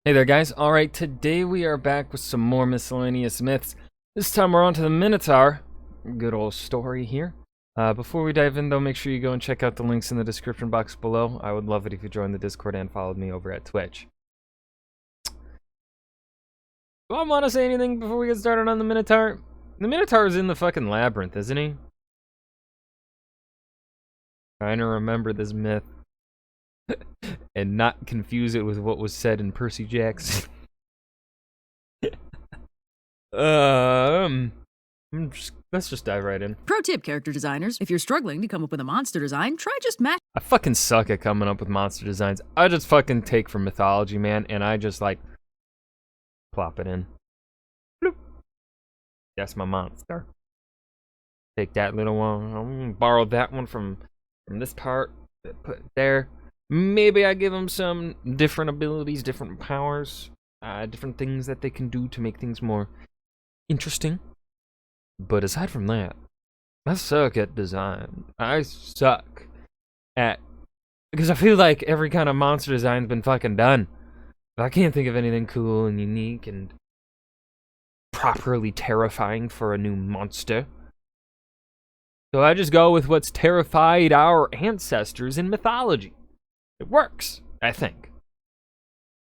Hey there guys, alright, today we are back with some more miscellaneous myths. This time we're on to the Minotaur. Good old story here. Before we dive in though, make sure you go and check out the links in the description box below. I would love it if you joined the Discord and followed me over at Twitch. Do I want to say anything before we get started on the Minotaur? The Minotaur is in the fucking labyrinth, isn't he? Trying to remember this myth. And not confuse it with what was said in Percy Jackson. Let's just dive right in. Pro tip, character designers. If you're struggling to come up with a monster design, try just match. I fucking suck at coming up with monster designs. I just fucking take from mythology, man, and I just like plop it in. Bloop. That's my monster. Take that little one. I'm gonna borrow that one from this part. Put it there. Maybe I give them some different abilities, different powers, different things that they can do to make things more interesting. But aside from that, I suck at design. I suck at... Because I feel like every kind of monster design's been fucking done. I can't think of anything cool and unique and properly terrifying for a new monster. So I just go with what's terrified our ancestors in mythology. It works, I think.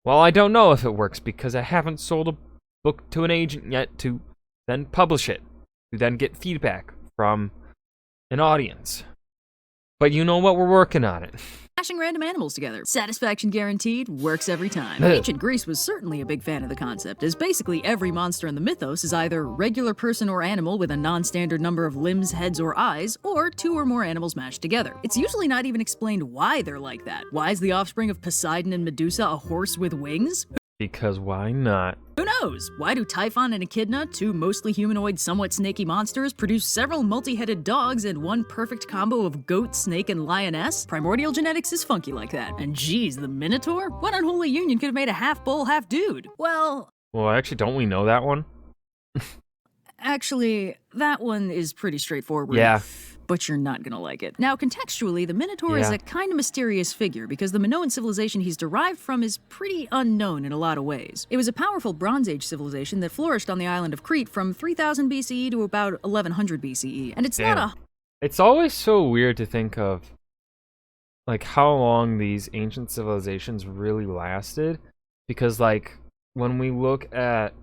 Well, I don't know if it works because I haven't sold a book to an agent yet to then publish it, to then get feedback from an audience. But you know what? We're working on it. Mashing random animals together. Satisfaction guaranteed, works every time. Ancient Greece was certainly a big fan of the concept, as basically every monster in the mythos is either regular person or animal with a non-standard number of limbs, heads, or eyes, or two or more animals mashed together. It's usually not even explained why they're like that. Why is the offspring of Poseidon and Medusa a horse with wings? Because why not? Who knows? Why do Typhon and Echidna, two mostly humanoid, somewhat snaky monsters, produce several multi-headed dogs and one perfect combo of goat, snake, and lioness? Primordial genetics is funky like that. And geez, the Minotaur? What unholy union could have made a half-bull, half-dude? Well, actually, don't we know that one? actually, that one is pretty straightforward. Yeah. But you're not gonna like it. Now, contextually, the Minotaur is a kind of mysterious figure because the Minoan civilization he's derived from is pretty unknown in a lot of ways. It was a powerful Bronze Age civilization that flourished on the island of Crete from 3000 BCE to about 1100 BCE, and it's not a... It's always so weird to think of, like, how long these ancient civilizations really lasted, because, like, when we look at...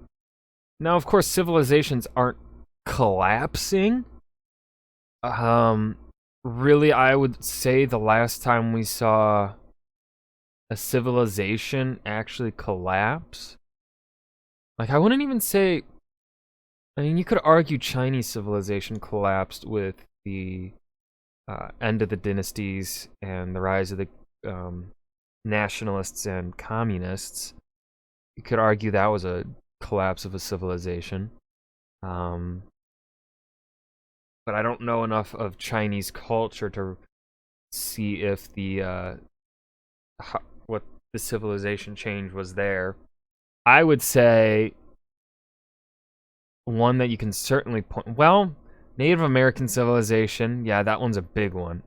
Now, of course, civilizations aren't collapsing. Really, I would say the last time we saw a civilization actually collapse, like, I wouldn't even say, I mean, you could argue Chinese civilization collapsed with the end of the dynasties and the rise of the nationalists and communists. You could argue that was a collapse of a civilization. But I don't know enough of Chinese culture to see if the what the civilization change was there. I would say one that you can certainly point... Well, Native American civilization, yeah, that one's a big one.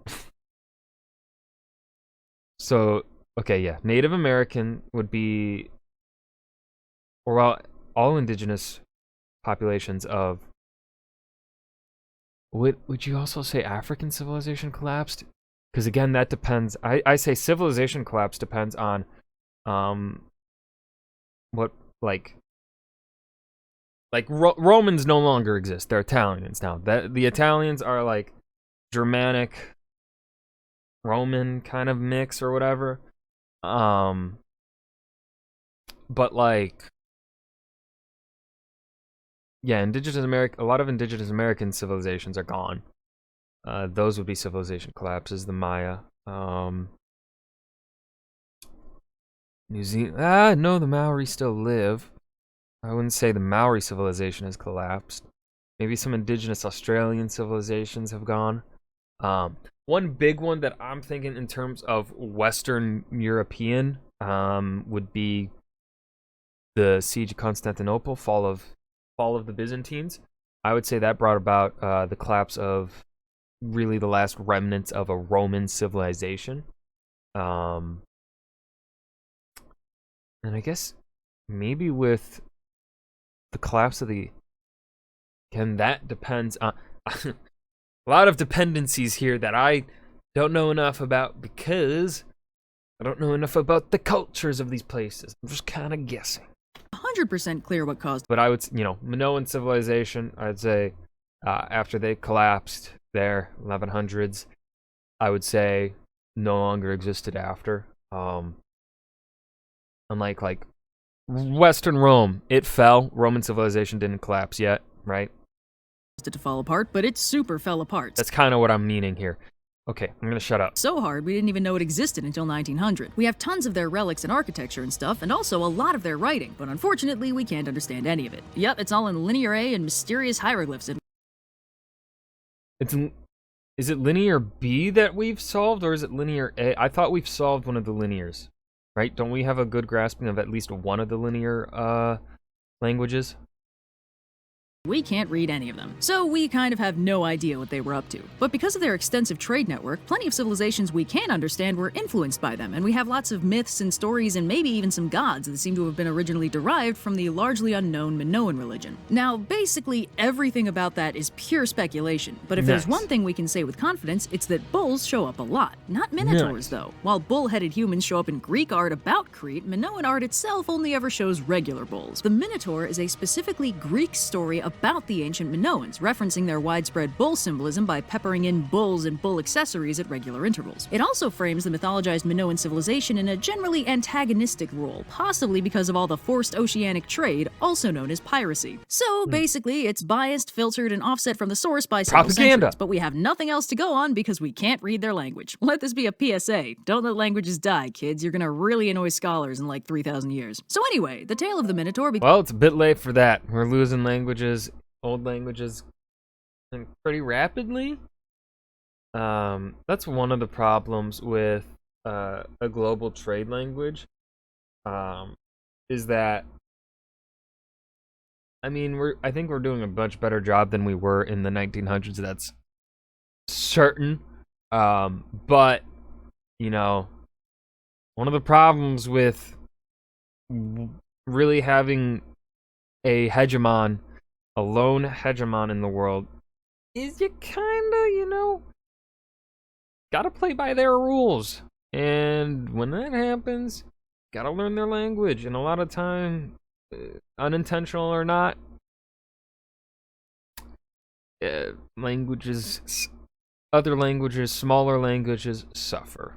So, okay, yeah, Native American would be... Or, well, all indigenous populations of... Would you also say African civilization collapsed? Because again, that depends. I say civilization collapse depends on what, like Romans no longer exist. They're Italians now. The Italians are like Germanic Roman kind of mix or whatever. But like, yeah, a lot of indigenous American civilizations are gone. Those would be civilization collapses. The Maya. New Zealand. No, the Maori still live. I wouldn't say the Maori civilization has collapsed. Maybe some indigenous Australian civilizations have gone. One big one that I'm thinking in terms of Western European would be the Siege of Constantinople, fall of the Byzantines. I would say that brought about the collapse of really the last remnants of a Roman civilization. And I guess maybe with the collapse of the... Again, that depends on... a lot of dependencies here that I don't know enough about because I don't know enough about the cultures of these places. I'm just kind of guessing. 100% clear what caused. But I would, Minoan civilization, I'd say, after they collapsed there, 1100s, I would say no longer existed after. Unlike, like, Western Rome, it fell. Roman civilization didn't collapse yet, right? It to fall apart, but it super fell apart. That's kind of what I'm meaning here. Okay, I'm gonna shut up. So hard, we didn't even know it existed until 1900. We have tons of their relics and architecture and stuff, and also a lot of their writing, but unfortunately, we can't understand any of it. Yep, it's all in linear A and mysterious hieroglyphs. Is it linear B that we've solved, or is it linear A? I thought we've solved one of the linears, right? Don't we have a good grasping of at least one of the linear languages? We can't read any of them, so we kind of have no idea what they were up to. But because of their extensive trade network, plenty of civilizations we can understand were influenced by them, and we have lots of myths and stories and maybe even some gods that seem to have been originally derived from the largely unknown Minoan religion. Now, basically everything about that is pure speculation, but if there's one thing we can say with confidence, it's that bulls show up a lot. Not minotaurs, though. While bull-headed humans show up in Greek art about Crete, Minoan art itself only ever shows regular bulls. The Minotaur is a specifically Greek story about the ancient Minoans, referencing their widespread bull symbolism by peppering in bulls and bull accessories at regular intervals. It also frames the mythologized Minoan civilization in a generally antagonistic role, possibly because of all the forced oceanic trade, also known as piracy. So basically, it's biased, filtered, and offset from the source by several propaganda. Centuries, but we have nothing else to go on because we can't read their language. Let this be a PSA. Don't let languages die, kids. You're gonna really annoy scholars in like 3,000 years. So anyway, the tale of the Minotaur... Well, it's a bit late for that. We're losing languages, old languages, pretty rapidly. That's one of the problems with a global trade language. Is that, I mean, I think we're doing a much better job than we were in the 1900s. That's certain. But one of the problems with really having a hegemon, a lone hegemon in the world, is you kinda, gotta play by their rules. And when that happens, gotta learn their language. And a lot of time, unintentional or not, other languages, smaller languages suffer.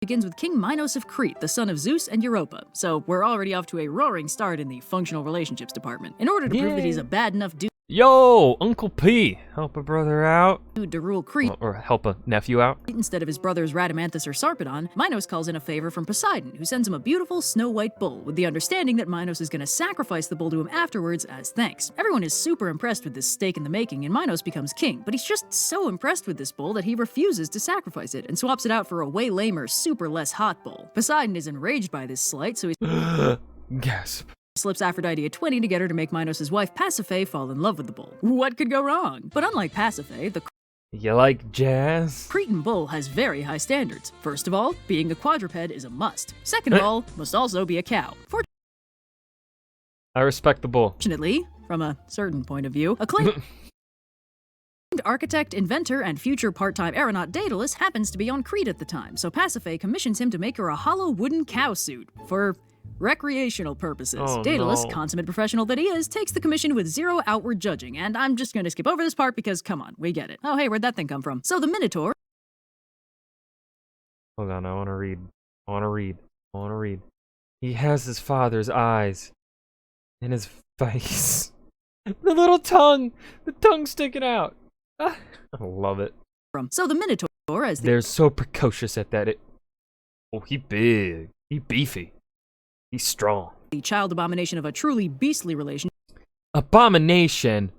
Begins with King Minos of Crete, the son of Zeus and Europa. So we're already off to a roaring start in the functional relationships department. In order to prove that he's a bad enough dude Yo, Uncle P, help a brother out. To rule Crete, or help a nephew out. Instead of his brothers Rhadamanthus or Sarpedon, Minos calls in a favor from Poseidon, who sends him a beautiful snow-white bull, with the understanding that Minos is going to sacrifice the bull to him afterwards as thanks. Everyone is super impressed with this stake in the making, and Minos becomes king, but he's just so impressed with this bull that he refuses to sacrifice it, and swaps it out for a way lamer, super less hot bull. Poseidon is enraged by this slight, so he Gasp. Slips Aphrodite a 20 to get her to make Minos' wife Pasiphae fall in love with the bull. What could go wrong? But unlike Pasiphae, the You like jazz? Cretan bull has very high standards. First of all, being a quadruped is a must. Second of all, must also be a cow. I respect the bull. Fortunately, from a certain point of view, acclaimed architect, inventor, and future part-time aeronaut Daedalus happens to be on Crete at the time, so Pasiphae commissions him to make her a hollow wooden cow suit for recreational purposes. Oh, Daedalus, no. consummate professional that he is, takes the commission with zero outward judging, and I'm just going to skip over this part because, come on, we get it. Oh, hey, where'd that thing come from? So the Minotaur... Hold on, I want to read. He has his father's eyes in his face. The little tongue! The tongue sticking out! I love it. So the Minotaur, as They're so precocious at that. Oh, he big. He beefy. He's strong. the child abomination of a truly beastly relationship, Abomination.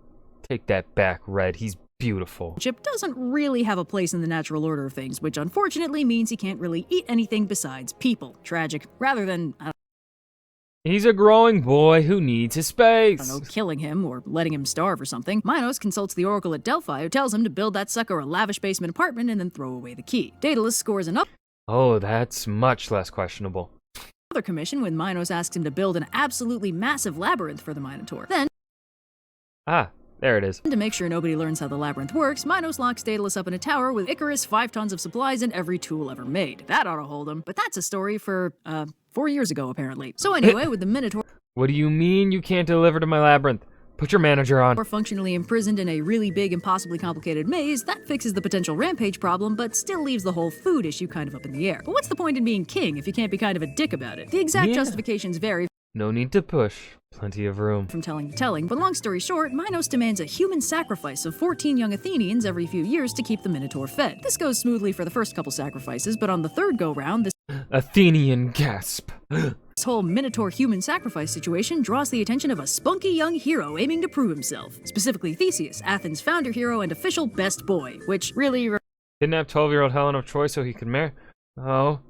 Take that back, Red. He's beautiful. doesn't really have a place in the natural order of things, which unfortunately means he can't really eat anything besides people. Tragic. Rather than, He's a growing boy who needs his space. I don't know, killing him or letting him starve or something, Minos consults the oracle at Delphi, who tells him to build that sucker a lavish basement apartment and then throw away the key. Daedalus scores an up. Oh, that's much less questionable. Another commission when Minos asks him to build an absolutely massive labyrinth for the Minotaur. Then, Ah, there it is. to make sure nobody learns how the labyrinth works, Minos locks Daedalus up in a tower with Icarus, 5 tons of supplies, and every tool ever made. That ought to hold him, but that's a story for, 4 years ago, apparently. So anyway, with the Minotaur What do you mean you can't deliver to my labyrinth? Put your manager on. functionally imprisoned in a really big, impossibly complicated maze, that fixes the potential rampage problem, but still leaves the whole food issue kind of up in the air. But what's the point in being king if you can't be kind of a dick about it? The exact justifications vary No need to push. Plenty of room. from telling to telling, but long story short, Minos demands a human sacrifice of 14 young Athenians every few years to keep the Minotaur fed. This goes smoothly for the first couple sacrifices, but on the third go-round, this Athenian gasp. whole Minotaur human sacrifice situation draws the attention of a spunky young hero aiming to prove himself. Specifically Theseus, Athens' founder hero and official best boy, which really Kidnapped 12-year-old Helen of Troy so he could marry. Oh.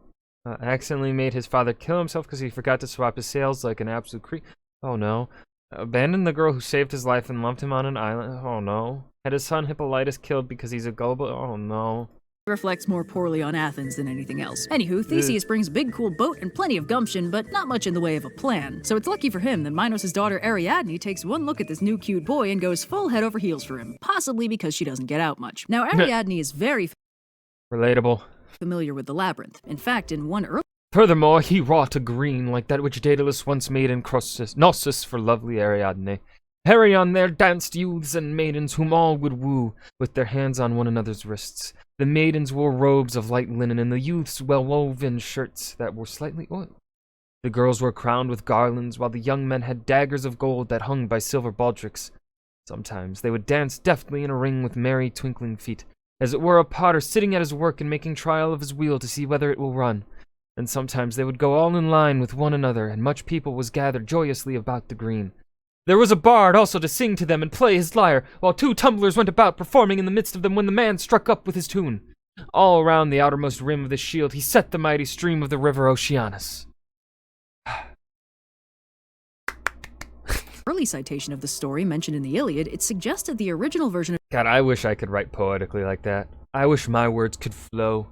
Accidentally made his father kill himself because he forgot to swap his sails like an absolute creep. Oh no. Abandoned the girl who saved his life and left him on an island. Oh no. Had his son Hippolytus killed because he's a gullible. Oh no. reflects more poorly on Athens than anything else. Anywho, Theseus brings a big cool boat and plenty of gumption, but not much in the way of a plan. So it's lucky for him that Minos' daughter Ariadne takes one look at this new cute boy and goes full head over heels for him, possibly because she doesn't get out much. Now Ariadne is very Relatable. familiar with the labyrinth. In fact, in one early Furthermore, he wrought a green like that which Daedalus once made in Knossos for lovely Ariadne. Herion there danced youths and maidens whom all would woo, with their hands on one another's wrists. The maidens wore robes of light linen, and the youths well-woven shirts that were slightly oiled. The girls were crowned with garlands, while the young men had daggers of gold that hung by silver baldricks. Sometimes they would dance deftly in a ring with merry twinkling feet, as it were a potter sitting at his work and making trial of his wheel to see whether it will run. And sometimes they would go all in line with one another, and much people was gathered joyously about the green. There was a bard also to sing to them and play his lyre, while 2 tumblers went about performing in the midst of them when the man struck up with his tune. All around the outermost rim of the shield he set the mighty stream of the river Oceanus. early citation of the story mentioned in the Iliad, it suggested the original version God, I wish I could write poetically like that. I wish my words could flow.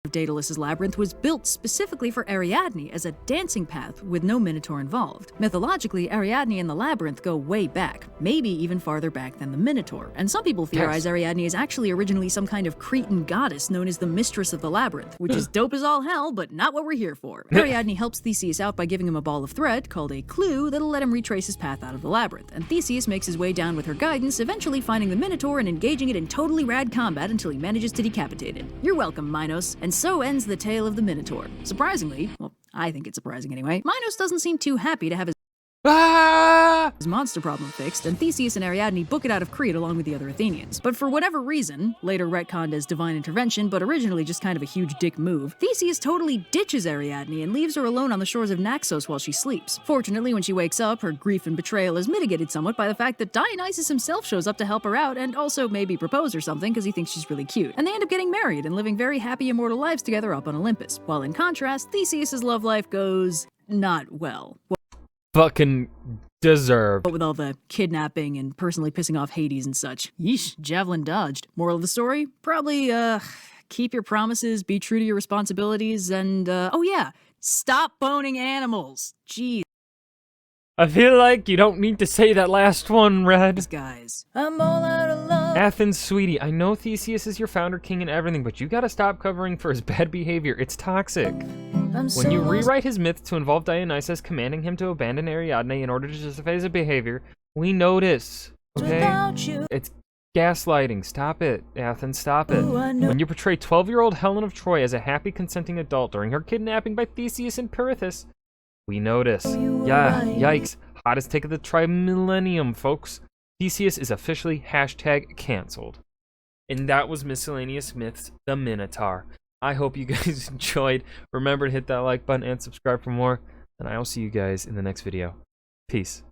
of Daedalus' labyrinth was built specifically for Ariadne as a dancing path with no Minotaur involved. Mythologically, Ariadne and the labyrinth go way back, maybe even farther back than the Minotaur, and some people theorize Ariadne is actually originally some kind of Cretan goddess known as the Mistress of the Labyrinth, which is dope as all hell, but not what we're here for. Ariadne helps Theseus out by giving him a ball of thread, called a clue, that'll let him retrace his path out of the labyrinth, and Theseus makes his way down with her guidance, eventually finding the Minotaur and engaging it in totally rad combat until he manages to decapitate it. You're welcome, Minos. And so ends the tale of the Minotaur. Surprisingly, well, I think it's surprising anyway, Minos doesn't seem too happy to have his monster problem fixed, and Theseus and Ariadne book it out of Crete along with the other Athenians. But for whatever reason, later retconned as divine intervention, but originally just kind of a huge dick move, Theseus totally ditches Ariadne and leaves her alone on the shores of Naxos while she sleeps. Fortunately, when she wakes up, her grief and betrayal is mitigated somewhat by the fact that Dionysus himself shows up to help her out and also maybe propose or something because he thinks she's really cute. And they end up getting married and living very happy immortal lives together up on Olympus. While in contrast, Theseus' love life goes not well. Fucking deserved. But with all the kidnapping and personally pissing off Hades and such. Yeesh, javelin dodged. Moral of the story? Probably, keep your promises, be true to your responsibilities, and, oh yeah, stop boning animals. Jeez. I feel like you don't need to say that last one, Red. Guys. I'm all out of love. Athens, sweetie, I know Theseus is your founder king and everything, but you gotta stop covering for his bad behavior. It's toxic. When you rewrite his myth to involve Dionysus commanding him to abandon Ariadne in order to justify his behavior, we notice, okay? It's gaslighting. Stop it, Athens, stop it. When you portray 12-year-old Helen of Troy as a happy consenting adult during her kidnapping by Theseus and Pirithous, we notice. Yeah, yikes. Hottest take of the tri-millennium, folks. Theseus is officially #canceled. And that was Miscellaneous Myths, the Minotaur. I hope you guys enjoyed. Remember to hit that like button and subscribe for more. And I will see you guys in the next video. Peace.